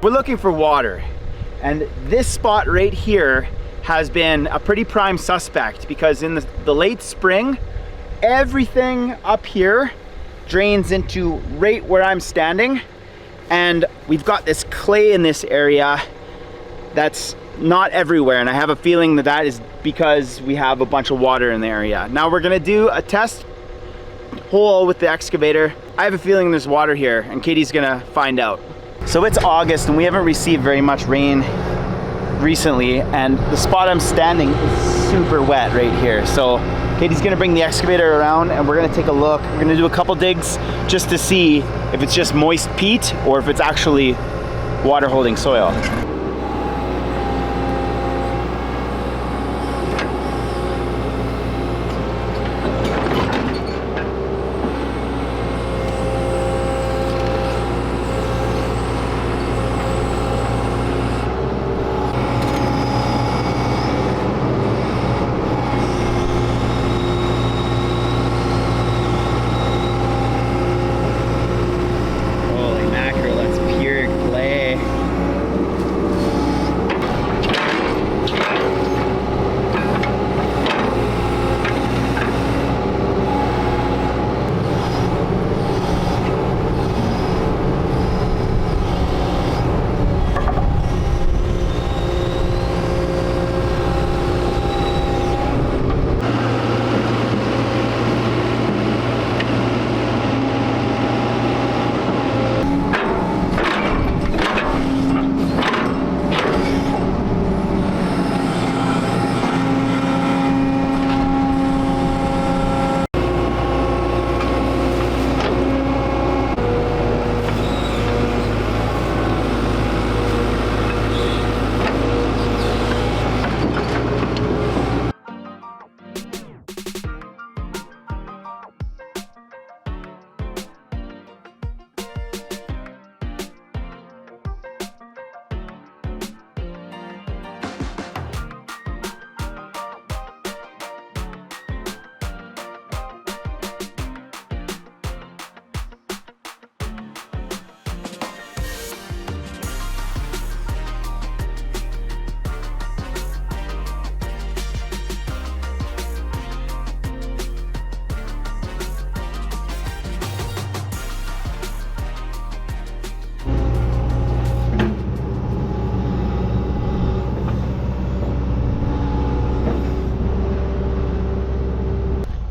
We're looking for water, and this spot right here has been a pretty prime suspect because in the late spring, everything up here drains into right where I'm standing, and we've got this clay in this area that's not everywhere, and I have a feeling that that is because we have a bunch of water in the area. Now we're gonna do a test hole with the excavator. I have a feeling there's water here, and Katie's gonna find out. So it's August and we haven't received very much rain recently, and the spot I'm standing is super wet right here. So Katie's gonna bring the excavator around and we're gonna take a look. We're gonna do a couple digs just to see if it's just moist peat or if it's actually water holding soil.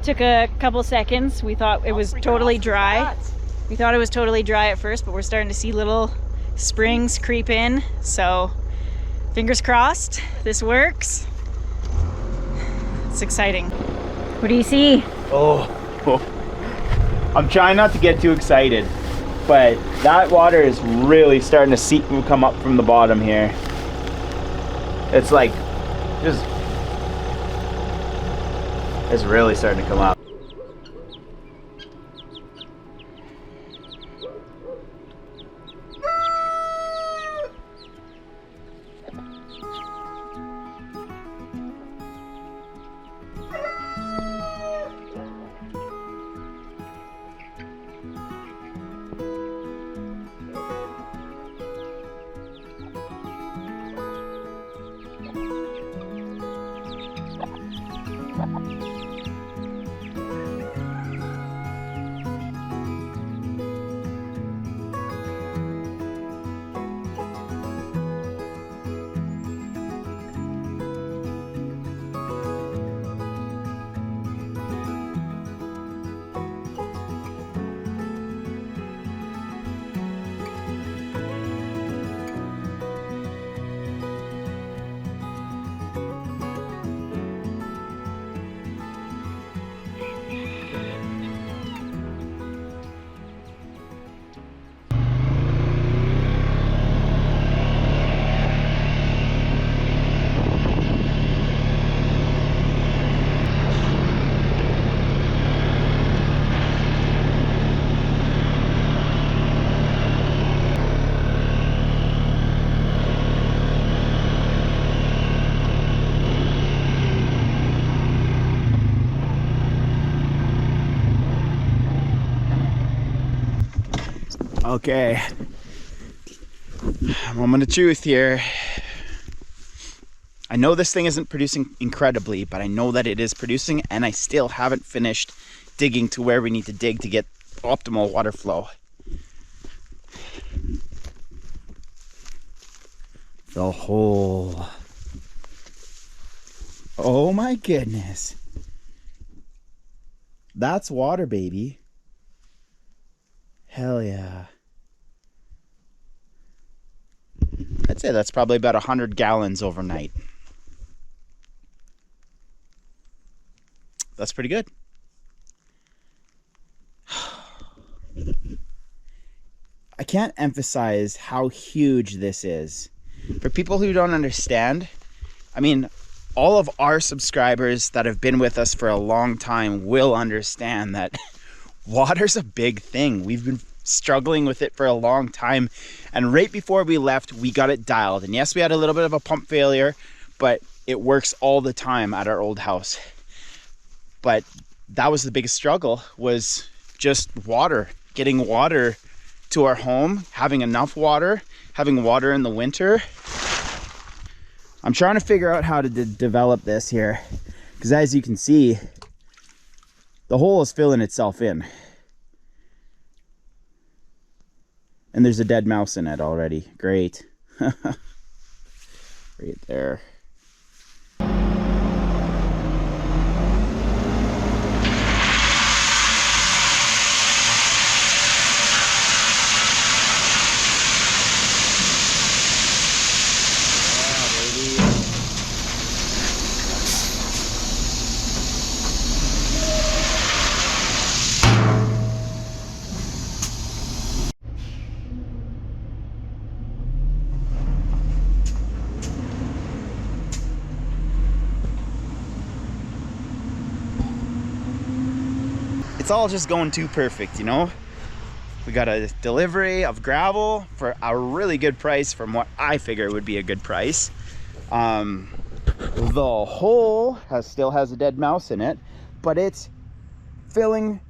Took a couple seconds. We thought it was totally dry. We thought it was totally dry at first, but we're starting to see little springs creep in. So fingers crossed, this works. It's exciting. What do you see? Oh, I'm trying not to get too excited, but that water is really starting to seep and come up from the bottom here. It's like, it's really starting to come up. Okay, Moment of truth here. I know this thing isn't producing incredibly, but I know that it is producing, and I still haven't finished digging to where we need to dig to get optimal water flow. The hole. Oh my goodness. That's water, baby. Hell yeah. I'd say that's probably about 100 gallons overnight. That's pretty good. I can't emphasize how huge this is. For people who don't understand, I mean, all of our subscribers that have been with us for a long time will understand that water's a big thing. We've been struggling with it for a long time, and right before we left, we got it dialed. And yes, we had a little bit of a pump failure, but it works all the time at our old house. But that was the biggest struggle, was just water, getting water to our home, having enough water, having water in the winter. I'm trying to figure out how to develop this here, because as you can see, the hole is filling itself in. And there's a dead mouse in it already. Great. Right there. It's all just going too perfect, you know? We got a delivery of gravel for a really good price from what I figure would be a good price. The hole still has a dead mouse in it, but it's filling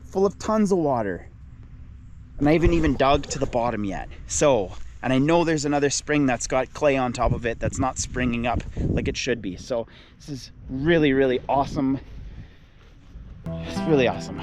full of tons of water. And I haven't even dug to the bottom yet. So, and I know there's another spring that's got clay on top of it that's not springing up like it should be. So this is really, really awesome. It's really awesome.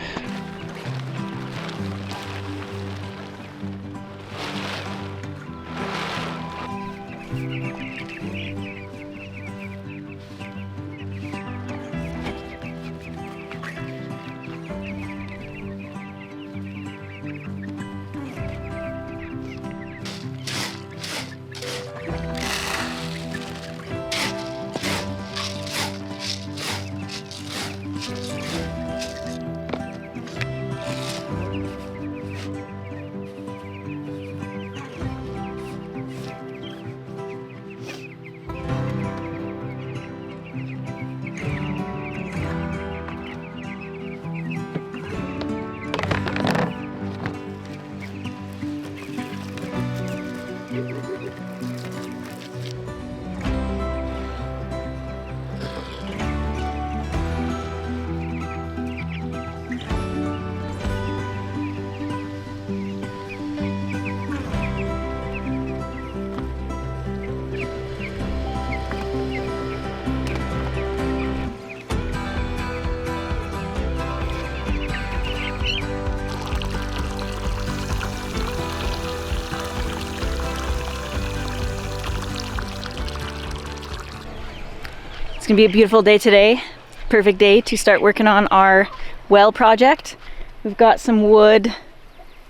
It's gonna be a beautiful day today. Perfect day to start working on our well project. We've got some wood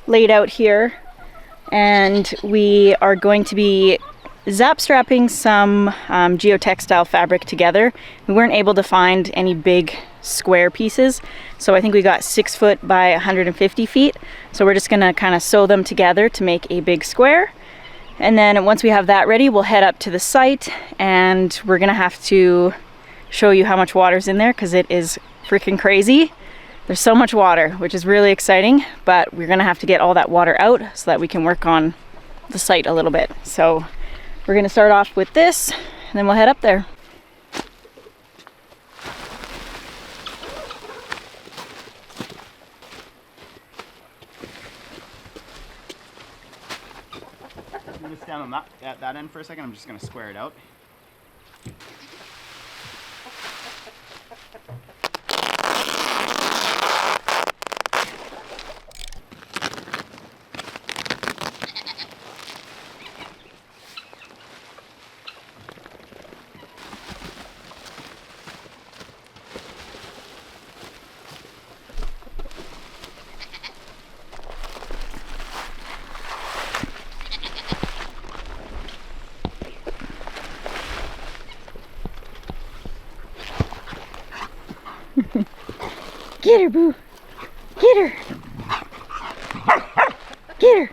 laid out here, and we are going to be zap strapping some geotextile fabric together. We weren't able to find any big square pieces, so I think we got 6 foot by 150 feet. So we're just gonna kind of sew them together to make a big square. And then once we have that ready, we'll head up to the site, and we're gonna have to show you how much water's in there, because it is freaking crazy. There's so much water, which is really exciting, but we're gonna have to get all that water out so that we can work on the site a little bit. So we're gonna start off with this, and then we'll head up there. gonna stand on that, at that end for a second. I'm just gonna square it out. Get her, Boo. Get her. Get her.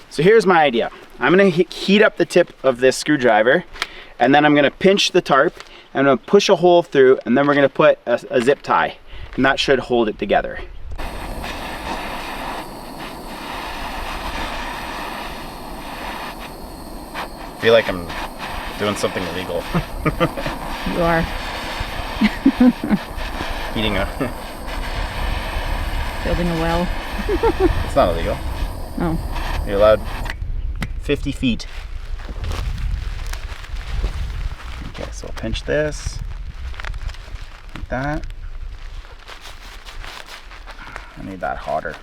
So here's my idea. I'm gonna heat up the tip of this screwdriver, and then I'm gonna pinch the tarp, and I'm gonna push a hole through, and then we're gonna put a zip tie, and that should hold it together. I feel like I'm doing something illegal. You are. Eating a... Building a well. It's not illegal. Oh. You're allowed 50 feet. Okay, so I'll pinch this. Like that. I need that hotter.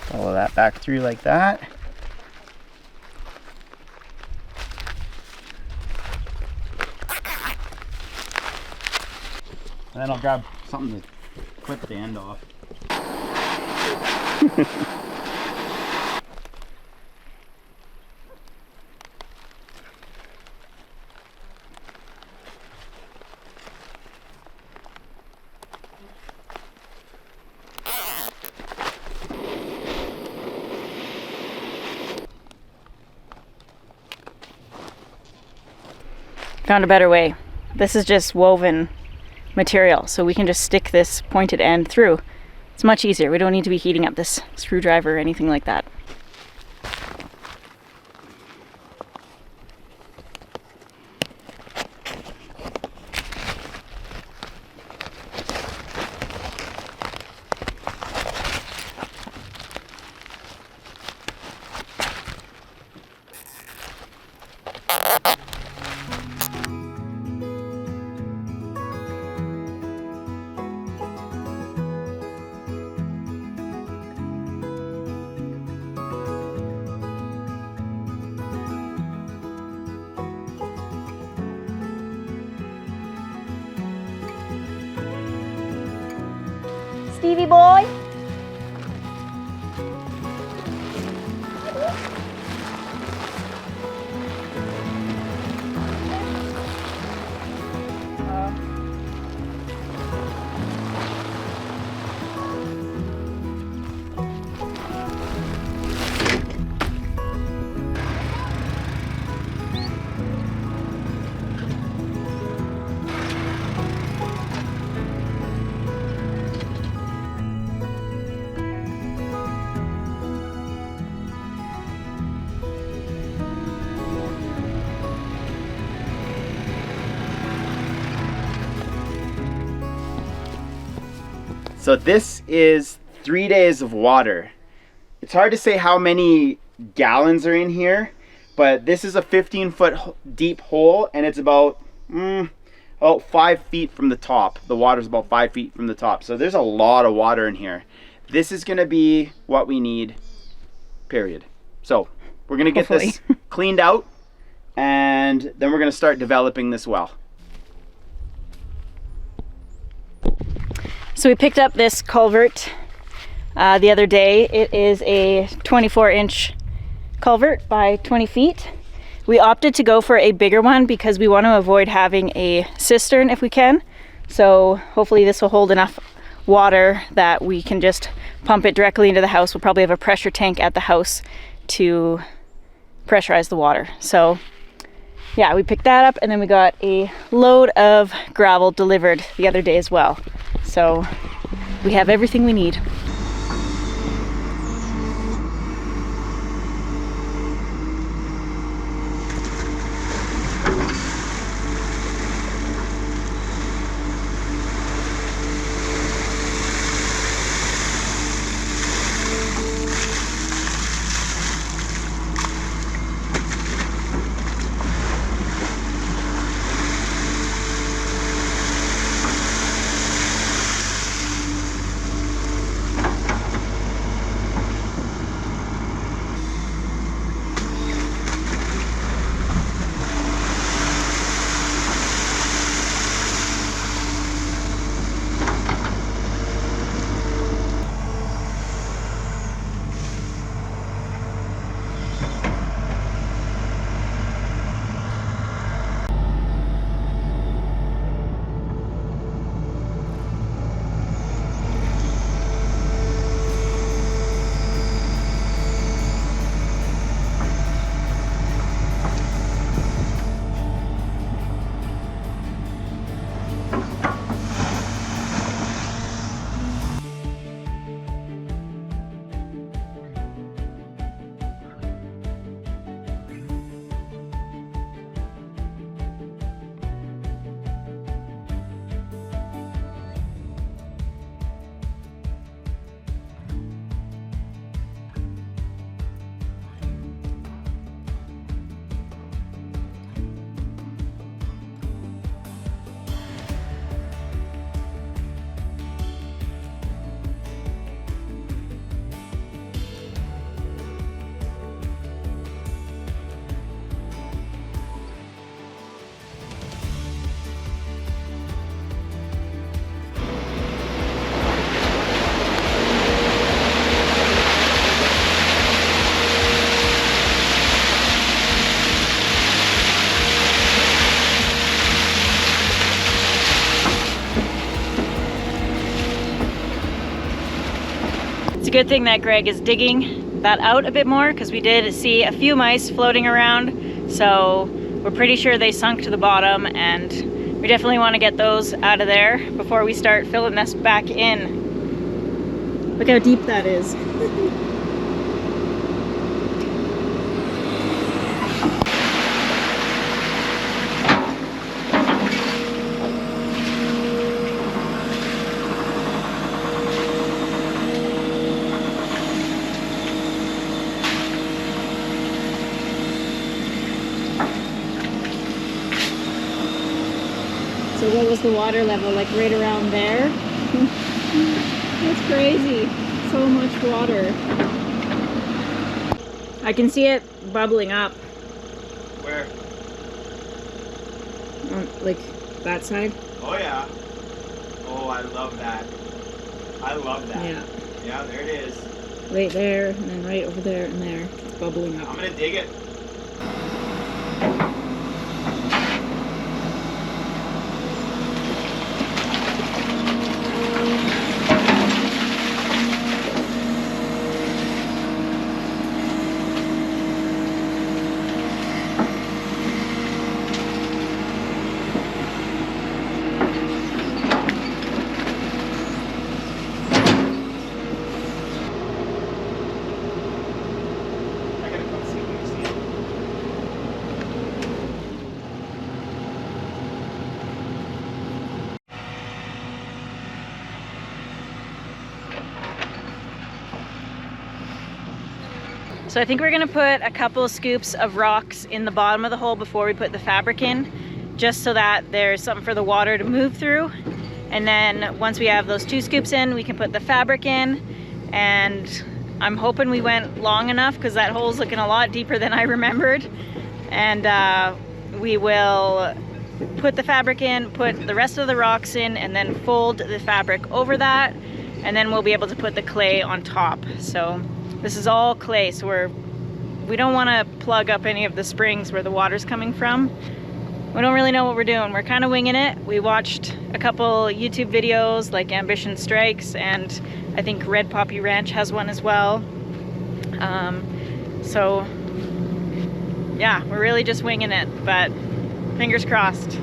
Follow that back through like that. And then I'll grab something to clip the end off. Found a better way. This is just woven material, so we can just stick this pointed end through. It's much easier. We don't need to be heating up this screwdriver or anything like that. Stevie boy. So this is 3 days of water. It's hard to say how many gallons are in here, but this is a 15-foot deep hole, and it's about 5 feet from the top. The water's about 5 feet from the top. So there's a lot of water in here. This is gonna be what we need, period. So we're gonna get this cleaned out, and then we're gonna start developing this well. So we picked up this culvert the other day. It is a 24-inch culvert by 20 feet. We opted to go for a bigger one because we want to avoid having a cistern if we can. So hopefully this will hold enough water that we can just pump it directly into the house. We'll probably have a pressure tank at the house to pressurize the water. So yeah, we picked that up, and then we got a load of gravel delivered the other day as well. So we have everything we need. It's a good thing that Greg is digging that out a bit more, because we did see a few mice floating around, so we're pretty sure they sunk to the bottom, and we definitely want to get those out of there before we start filling this back in. Look how deep that is. So what was the water level, like right around there? That's crazy. So much water. I can see it bubbling up. Where? On, like that side. Oh yeah. Oh, I love that. I love that. Yeah. Yeah, there it is. Right there, and then right over there and there. It's bubbling up. I'm gonna dig it. So I think we're gonna put a couple scoops of rocks in the bottom of the hole before we put the fabric in, just so that there's something for the water to move through. And then once we have those 2 scoops in, we can put the fabric in. And I'm hoping we went long enough, because that hole's looking a lot deeper than I remembered. And we will put the fabric in, put the rest of the rocks in, and then fold the fabric over that. And then we'll be able to put the clay on top. So this is all clay, so we don't want to plug up any of the springs where the water's coming from. We don't really know what we're doing. We're kind of winging it. We watched a couple YouTube videos like Ambition Strikes, and I think Red Poppy Ranch has one as well. So yeah, we're really just winging it, but fingers crossed.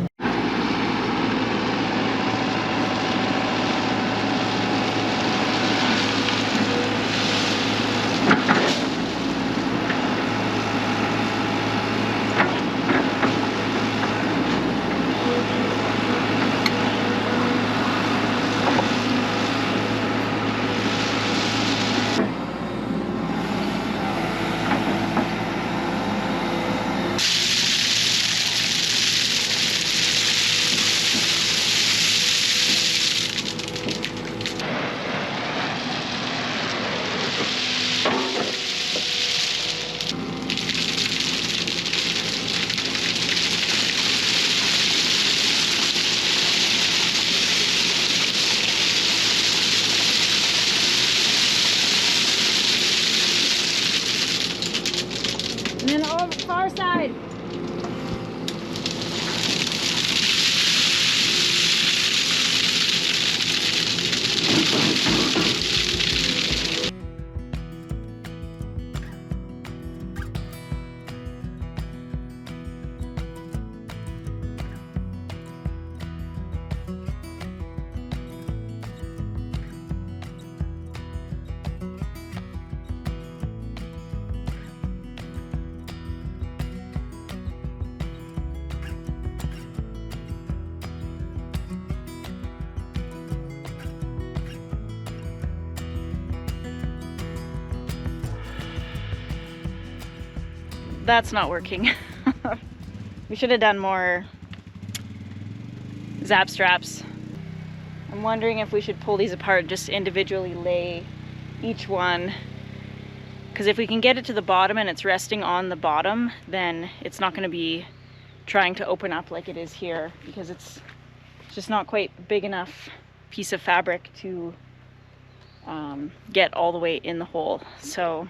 And then over far side. That's not working. We should have done more zap straps. I'm wondering if we should pull these apart, just individually lay each one. Because if we can get it to the bottom and it's resting on the bottom, then it's not going to be trying to open up like it is here, because it's just not quite big enough piece of fabric to get all the way in the hole. So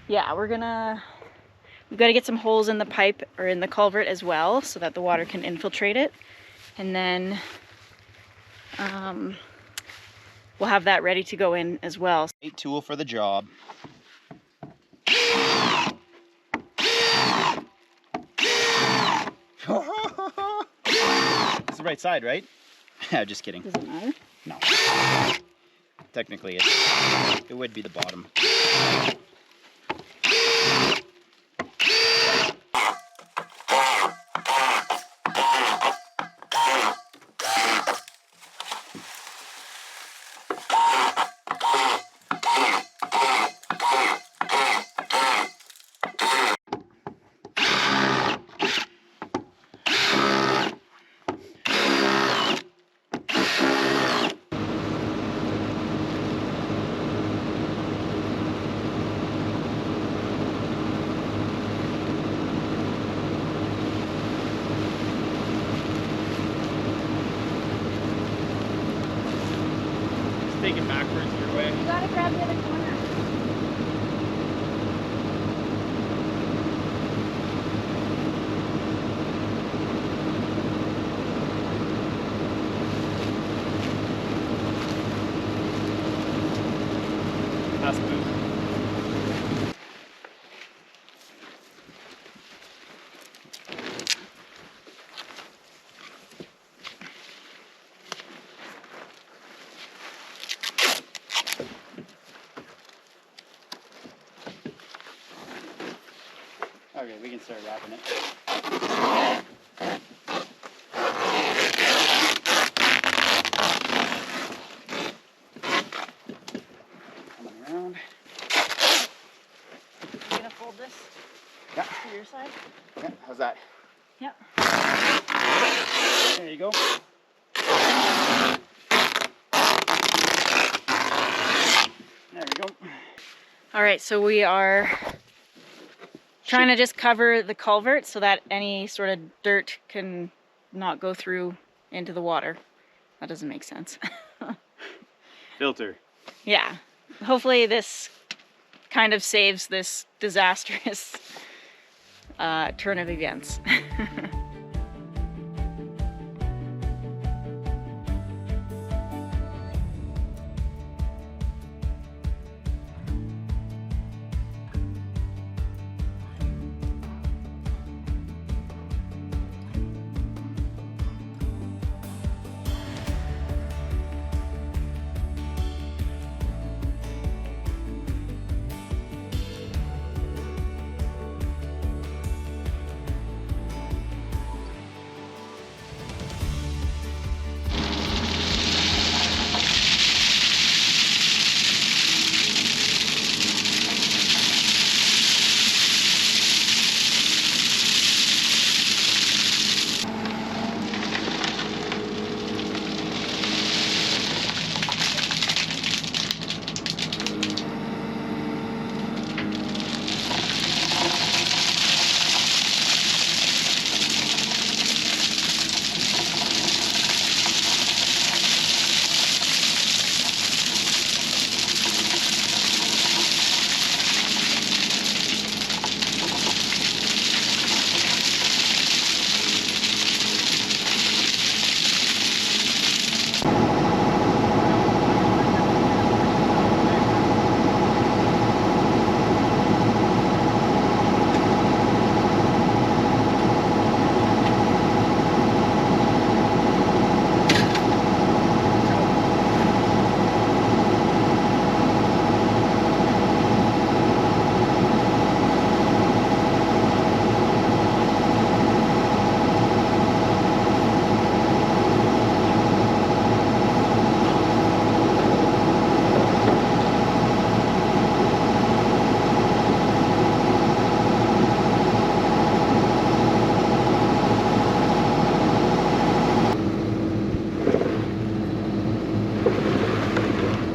yeah, we've got to get some holes in the pipe or in the culvert as well, so that the water can infiltrate it. And then we'll have that ready to go in as well. Great tool for the job. It's the right side, right? Just kidding. Does it matter? No. Technically, it would be the bottom. Take it backwards your way. You gotta grab the other corner. That's smooth. Okay, we can start wrapping it. Coming around. You gonna fold this? Yeah. To your side? Yeah, how's that? Yep. There you go. There we go. All right, so we are trying to just cover the culvert so that any sort of dirt can not go through into the water. That doesn't make sense. Filter. Yeah. Hopefully this kind of saves this disastrous turn of events.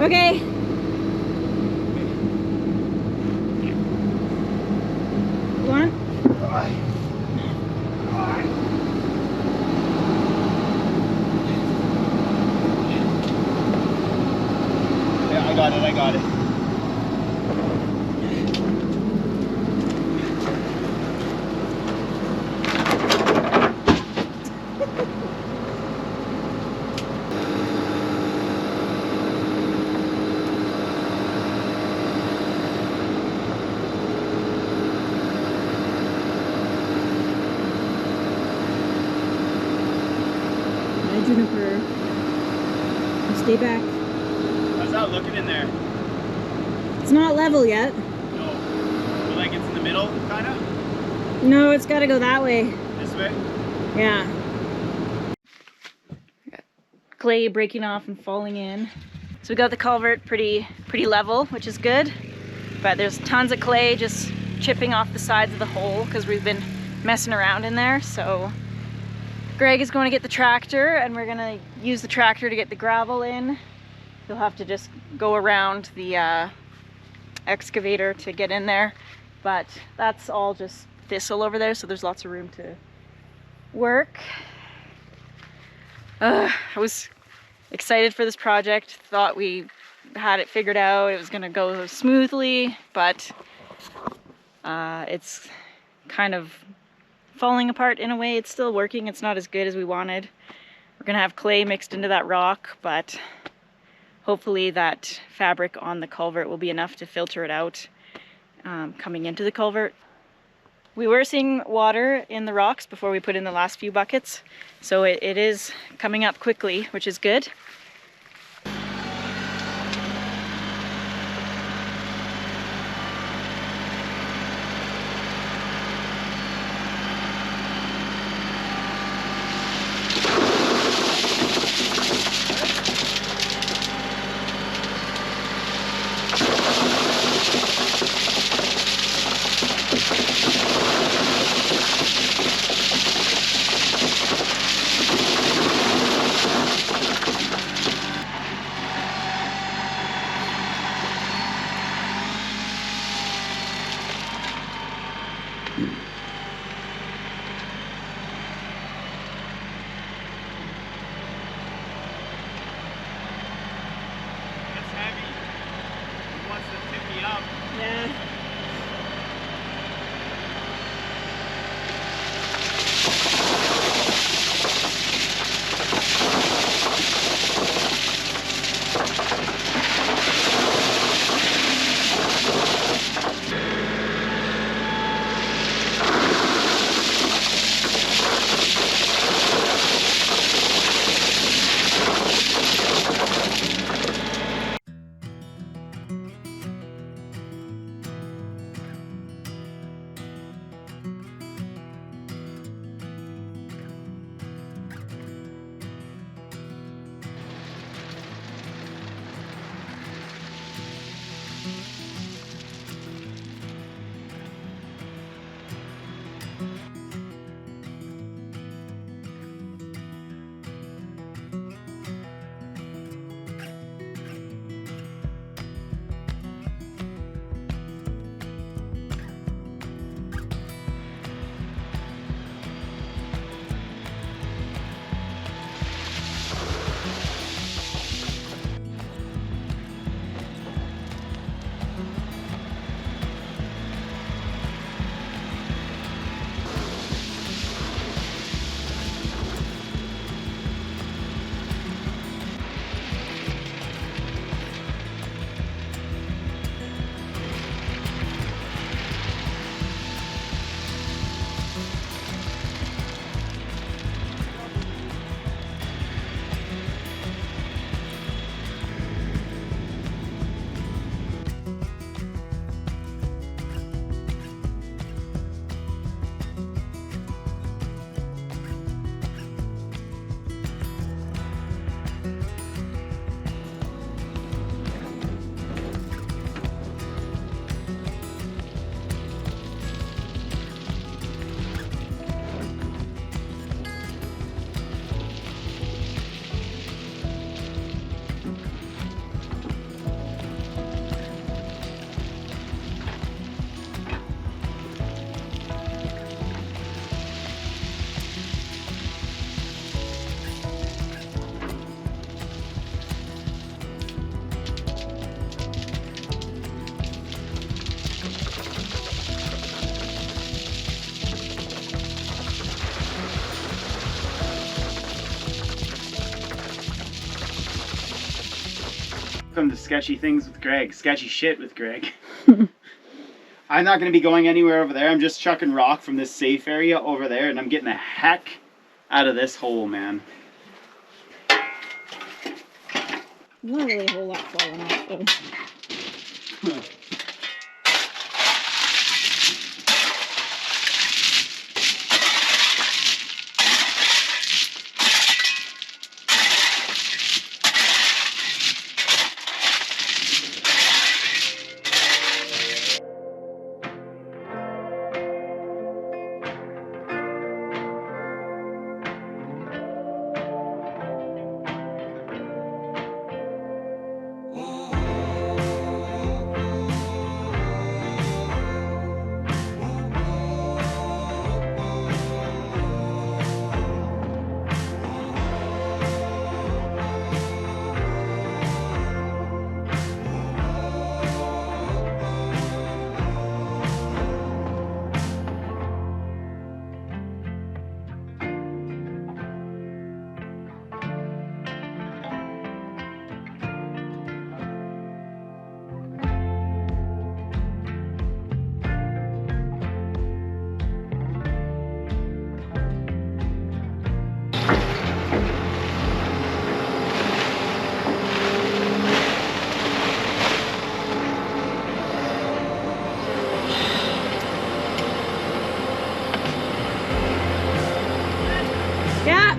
Okay. You want it? Yeah, I got it, I got it. stay back. How's that looking in there? It's not level yet. No. Feel like it's in the middle, kind of? No, it's got to go that way. This way? Yeah. Clay breaking off and falling in. So we got the culvert pretty level, which is good. But there's tons of clay just chipping off the sides of the hole because we've been messing around in there. So Greg is going to get the tractor and we're going to use the tractor to get the gravel in. You'll have to just go around the excavator to get in there. But that's all just thistle over there, so there's lots of room to work. I was excited for this project, thought we had it figured out, it was gonna go smoothly, but it's kind of falling apart in a way. It's still working, it's not as good as we wanted. We're gonna have clay mixed into that rock, but hopefully that fabric on the culvert will be enough to filter it out coming into the culvert. We were seeing water in the rocks before we put in the last few buckets, so it is coming up quickly, which is good. Welcome to Sketchy Things with Greg. Sketchy shit with Greg. I'm not going to be going anywhere over there. I'm just chucking rock from this safe area over there, and I'm getting the heck out of this hole, man. Not really a whole lot falling off though. Yeah.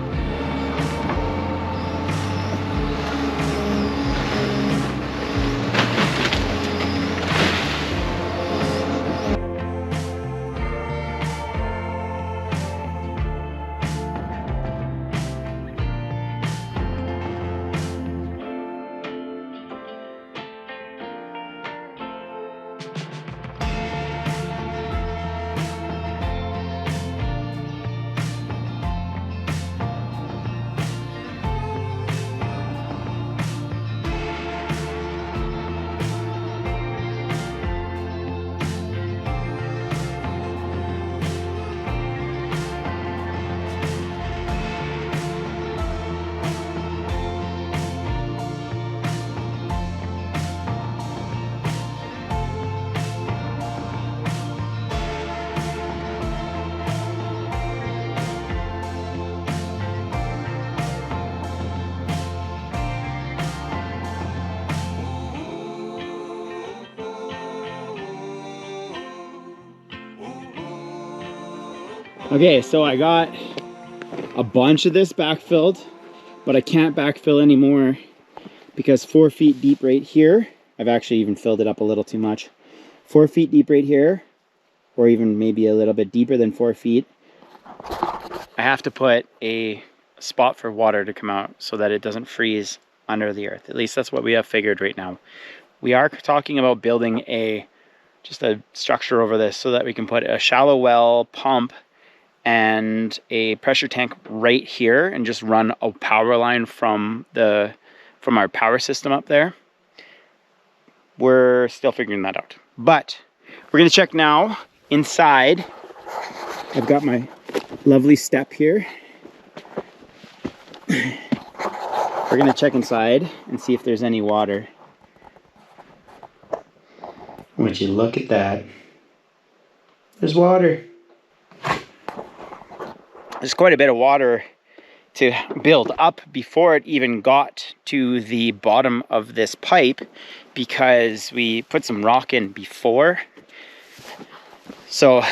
Okay, so I got a bunch of this backfilled, but I can't backfill anymore because 4 feet deep right here, I've actually even filled it up a little too much. 4 feet deep right here, or even maybe a little bit deeper than 4 feet, I have to put a spot for water to come out so that it doesn't freeze under the earth. At least that's what we have figured right now. We are talking about building just a structure over this so that we can put a shallow well pump and a pressure tank right here and just run a power line from our power system up there. We're still figuring that out, but we're gonna check now inside. I've got my lovely step here. We're gonna check inside and see if there's any water. Would you look at that? There's water. There's quite a bit of water to build up before it even got to the bottom of this pipe because we put some rock in before. So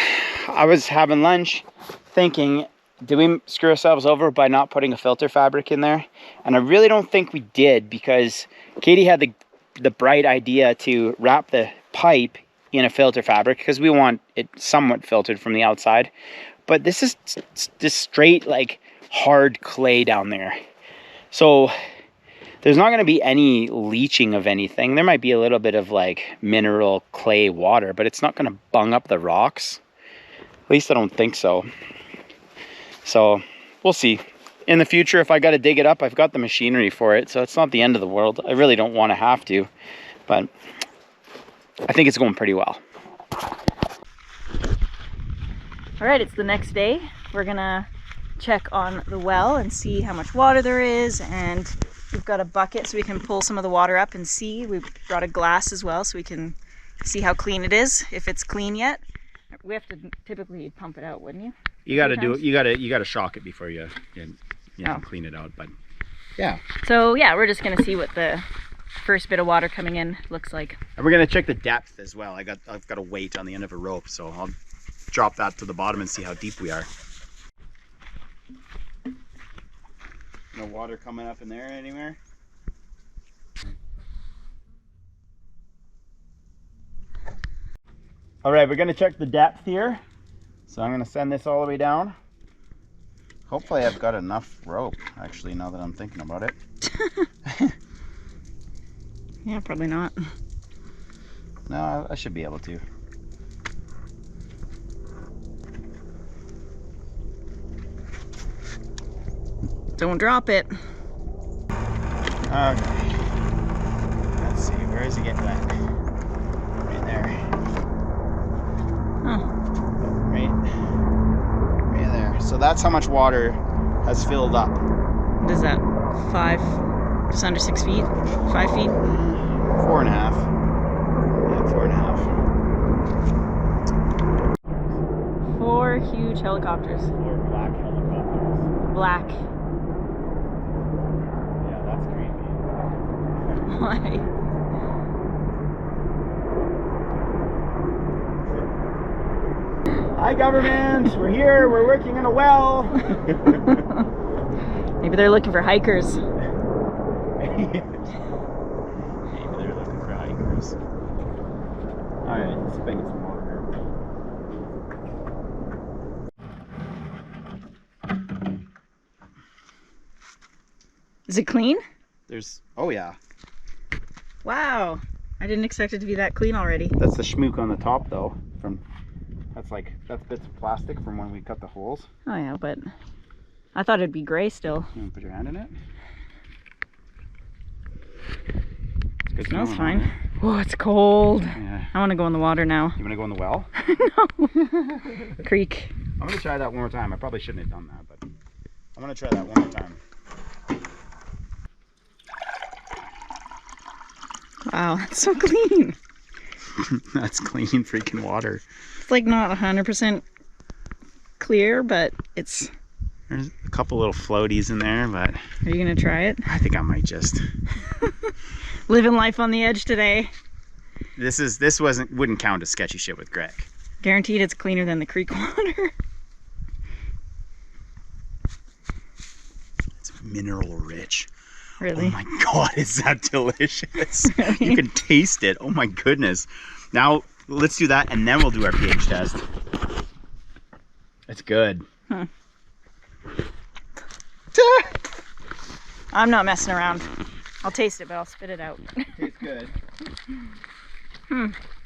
I was having lunch thinking, did we screw ourselves over by not putting a filter fabric in there? And I really don't think we did, because Katie had the bright idea to wrap the pipe in a filter fabric because we want it somewhat filtered from the outside. But this is just straight like hard clay down there. So there's not going to be any leaching of anything. There might be a little bit of like mineral clay water, but it's not going to bung up the rocks. At least I don't think so. So we'll see. In the future, if I got to dig it up, I've got the machinery for it. So it's not the end of the world. I really don't want to have to, but I think it's going pretty well. All right, it's the next day. We're gonna check on the well and see how much water there is, and we've got a bucket so we can pull some of the water up and see. We've brought a glass as well so we can see how clean it is, if it's clean yet. We have to typically pump it out, wouldn't you? You got to do it. You got to shock it before you Oh. clean it out. But Yeah. So yeah, we're just gonna see what the first bit of water coming in looks like. And we're gonna check the depth as well. I've got a weight on the end of a rope, so I'll drop that to the bottom and see how deep we are. No water coming up in there anywhere? All right, we're gonna check the depth here. So I'm gonna send this all the way down. Hopefully I've got enough rope, actually, now that I'm thinking about it. Yeah, probably not. No, I should be able to. Don't drop it. Okay. Let's see, where is it getting wet? Right there. Oh. Right there. So that's how much water has filled up. What is that? 5, just under 6 feet? 5 feet? 4.5. Yeah, 4.5. 4 huge helicopters. 4 black helicopters. Black. Yeah, that's creepy. Why? Hi government, we're here, we're working in a well. Maybe they're looking for hikers. Maybe they're looking for hikers. Alright, let's see if I can get some water here. Is it clean? Oh yeah. Wow. I didn't expect it to be that clean already. That's the schmook on the top though. That's bits of plastic from when we cut the holes. Oh yeah, but I thought it'd be gray still. You want to put your hand in it? It's good. Smells fine. Oh, it's cold. Yeah. I want to go in the water now. You want to go in the well? No. Creek. I'm going to try that one more time. I probably shouldn't have done that, but I'm going to try that one more time. Wow, that's so clean. That's clean freaking water. It's like not 100% clear, but it's... There's a couple little floaties in there, but... Are you going to try it? I think I might just... Living life on the edge today. This wouldn't count as sketchy shit with Greg. Guaranteed it's cleaner than the creek water. It's mineral rich. Really? Oh my god, is that delicious? Really? You can taste it. Oh my goodness. Now, let's do that and then we'll do our pH test. It's good. Huh. I'm not messing around. I'll taste it, but I'll spit it out. Tastes good.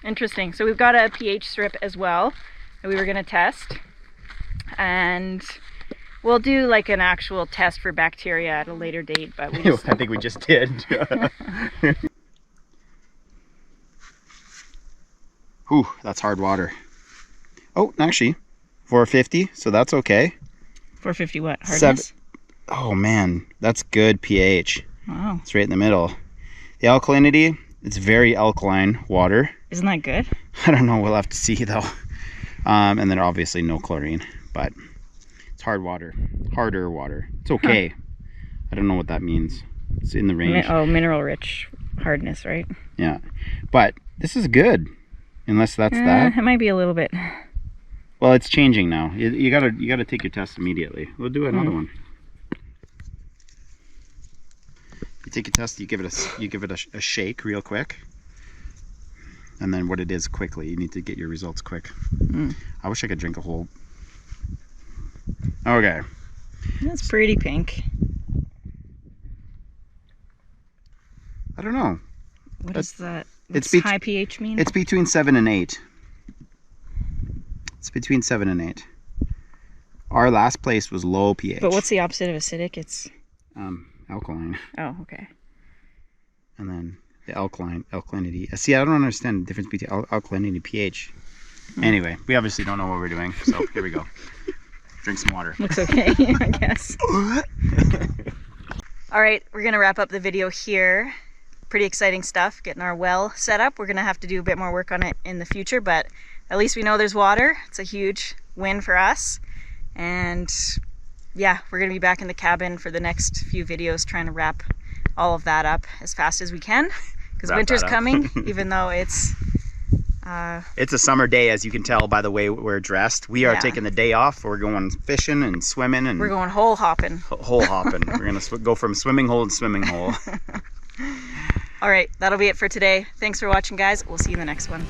Interesting. So we've got a pH strip as well that we were going to test. And we'll do like an actual test for bacteria at a later date, but we just... I think we just did. Whew, that's hard water. Oh, actually, 450, so that's okay. 450 what? Hardness? Oh man, that's good pH. Wow. It's right in the middle. The alkalinity, it's very alkaline water. Isn't that good? I don't know, we'll have to see though. And then obviously no chlorine, but it's hard water, harder water. It's okay. Huh. I don't know what that means. It's in the range. Mineral rich hardness, right? Yeah, but this is good, unless that's that. It might be a little bit. Well, it's changing now. You gotta take your test immediately. We'll do another one. You take your test. You give it a shake real quick, and then what it is quickly. You need to get your results quick. I wish I could drink a whole. Okay. That's pretty pink. I don't know. What is that? What's high pH mean? It's between 7 and 8. It's between 7 and 8. Our last place was low pH. But what's the opposite of acidic? It's alkaline. Oh, okay. And then the alkalinity. See, I don't understand the difference between alkalinity and pH. Anyway, we obviously don't know what we're doing, so here we go. Drink some water. Looks okay, I guess. All right, we're gonna wrap up the video here. Pretty exciting stuff, getting our well set up. We're gonna have to do a bit more work on it in the future, but at least we know there's water. It's a huge win for us. And yeah, we're gonna be back in the cabin for the next few videos, trying to wrap all of that up as fast as we can, because winter's coming, even though it's a summer day, as you can tell by the way we're dressed. We are taking the day off. We're going fishing and swimming, and we're going hole hopping. Hole hopping. We're gonna go from swimming hole to swimming hole. All right, that'll be it for today. Thanks for watching, guys. We'll see you in the next one.